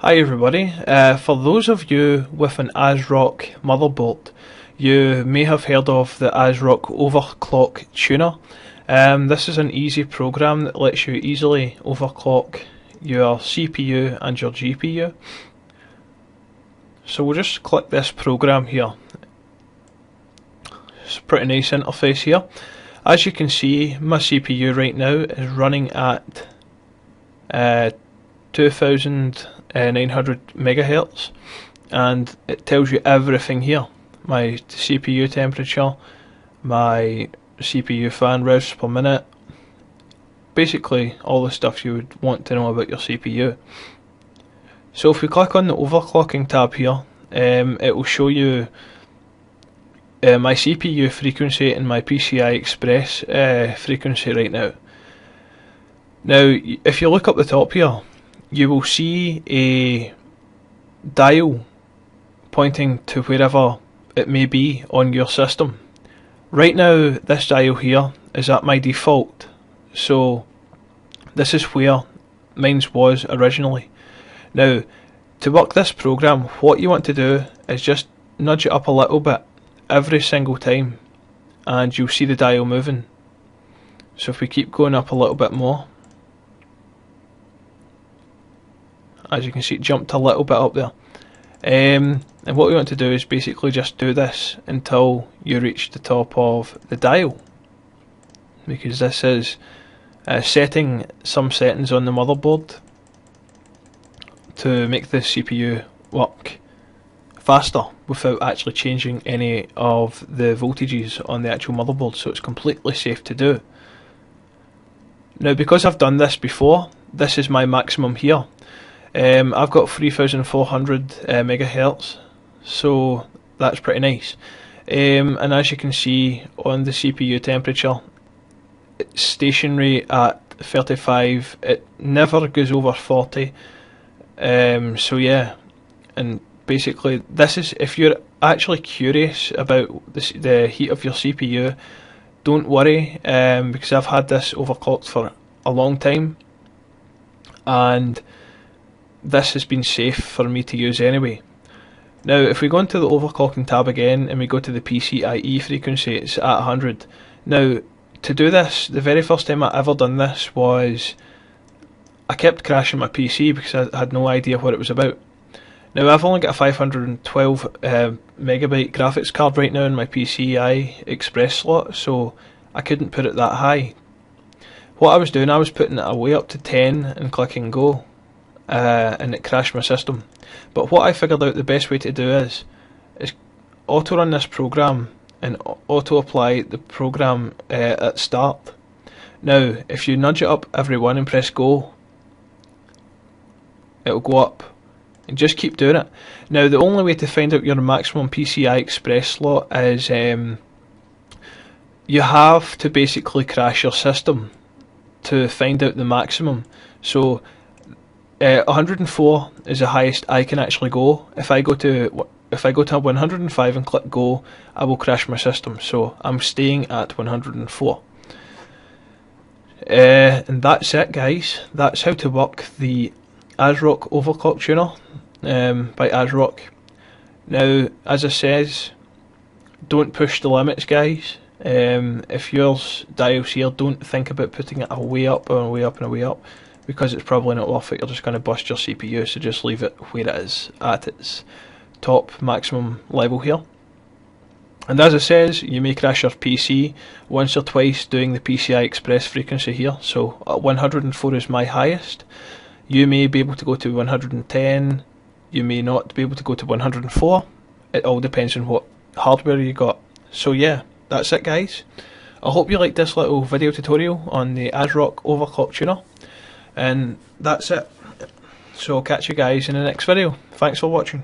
Hi everybody, for those of you with an Asrock motherboard, you may have heard of the Asrock OC Tuner. This is an easy program that lets you easily overclock your CPU and your GPU. So we'll just click this program here. It's a pretty nice interface here. As you can see, my CPU right now is running at 2900 megahertz, and it tells you everything here: my CPU temperature, my CPU fan revs per minute, basically all the stuff you would want to know about your CPU. So if we click on the overclocking tab here, it will show you my CPU frequency and my PCI Express frequency right now. Now, if you look up the top here, you will see a dial pointing to wherever it may be on your system. Right now, this dial here is at my default, so this is where mine's was originally. Now, to work this program, what you want to do is just nudge it up a little bit every single time, and you'll see the dial moving. So if we keep going up a little bit more, as you can see, it jumped a little bit up there. And what we want to do is basically just do this until you reach the top of the dial, because this is setting some settings on the motherboard to make the CPU work faster without actually changing any of the voltages on the actual motherboard, so it's completely safe to do. Now, because I've done this before, this is my maximum here. I've got 3400 megahertz, so that's pretty nice. And as you can see on the CPU temperature, it's stationary at 35. It never goes over 40. So yeah, and basically this is, if you're actually curious about the heat of your CPU, don't worry, because I've had this overclocked for a long time, and this has been safe for me to use anyway. Now, if we go into the overclocking tab again and we go to the PCIe frequency, it's at 100. Now, to do this, the very first time I ever done this was I kept crashing my PC because I had no idea what it was about. Now, I've only got a 512 megabyte graphics card right now in my PCI Express slot, so I couldn't put it that high. What I was doing, I was putting it away up to 10 and clicking go. And it crashed my system. But what I figured out the best way to do is auto run this program and auto apply the program at start. Now, if you nudge it up every one and press go, it'll go up, and just keep doing it. Now, the only way to find out your maximum PCI Express slot is you have to basically crash your system to find out the maximum. So 104 is the highest I can actually go. If I go to 105 and click go, I will crash my system. So I'm staying at 104. And that's it, guys. That's how to work the Asrock OC Tuner by Asrock. Now, as I says, don't push the limits, guys. If yours dials here, don't think about putting it way up and way up and way up, because it's probably not worth it. You're just going to bust your CPU, so just leave it where it is at its top maximum level here. And as it says, you may crash your PC once or twice doing the PCI Express frequency here. So 104 is my highest. You may be able to go to 110, you may not be able to go to 104. It all depends on what hardware you got. So yeah, that's it, guys. I hope you liked this little video tutorial on the Asrock OC Tuner. And that's it. So I'll catch you guys in the next video. Thanks for watching.